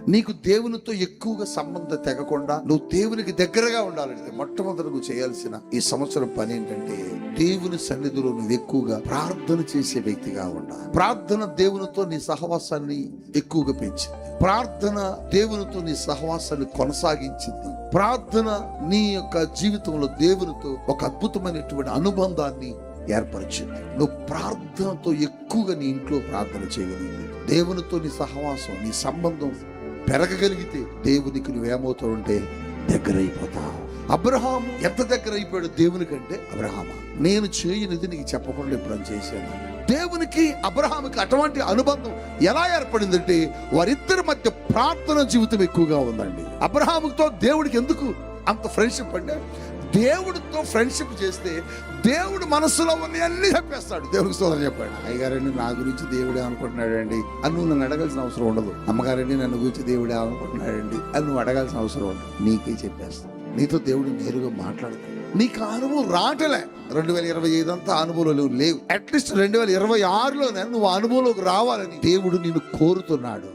నీకు దేవునితో ఎక్కువగా సంబంధం తెగకుండా నువ్వు దేవునికి దగ్గరగా ఉండాలంటే మొట్టమొదటి నువ్వు చేయాల్సిన ఈ సంవత్సరం పని ఏంటంటే దేవుని సన్నిధిలో నువ్వు ఎక్కువగా ప్రార్థన చేసే వ్యక్తిగా ఉండాలి. ప్రార్థన దేవునితో నీ సహవాసాన్ని ఎక్కువగా పెంచింది. ప్రార్థన దేవునితో నీ సహవాసాన్ని కొనసాగించింది. ప్రార్థన నీ యొక్క జీవితంలో దేవునితో ఒక అద్భుతమైనటువంటి అనుబంధాన్ని ఏర్పరిచింది. నువ్వు ప్రార్థనతో ఎక్కువగా నీ ఇంట్లో ప్రార్థన చేయగలిగింది. దేవునితో నీ సహవాసం, నీ సంబంధం పెరగగలిగితే దేవునికి నువ్వేమవుతావు అంటే దగ్గర అయిపోతావు. అబ్రహాము ఎంత దగ్గర అయిపోయాడు దేవునికంటే, అబ్రహామా నేను చేయనిది నీకు చెప్పకుండా ఎప్పుడని చేశాను. దేవునికి అబ్రహాముకి అటువంటి అనుబంధం ఎలా ఏర్పడిందంటే వారిద్దరి మధ్య ప్రార్థన జీవితం ఎక్కువగా ఉందండి. అబ్రహాముతో దేవుడికి ఎందుకు అంత ఫ్రెండ్షిప్ అంటే, దేవుడితో ఫ్రెండ్షిప్ చేస్తే దేవుడు మనసులో అన్ని చెప్పేస్తాడు. దేవుడికి సోదరు చెప్పాడు, అయ్యగారండి నా గురించి దేవుడే అనుకుంటున్నాడండి అని నువ్వు నన్ను అడగాల్సిన అవసరం ఉండదు. అమ్మగారండి నన్ను గురించి దేవుడే అనుకుంటున్నాడండి అని నువ్వు అడగాల్సిన అవసరం ఉండదు. నీకే చెప్పేస్తాడు. నీతో దేవుడు నేరుగా మాట్లాడతాడు. నీకు అనుభవం రావటలే. 2025 అంతా అనుభవంలో లేవు. అట్లీస్ట్ 2026లోనే నువ్వు అనుభవంలోకి రావాలని దేవుడు నిన్ను కోరుతున్నాడు.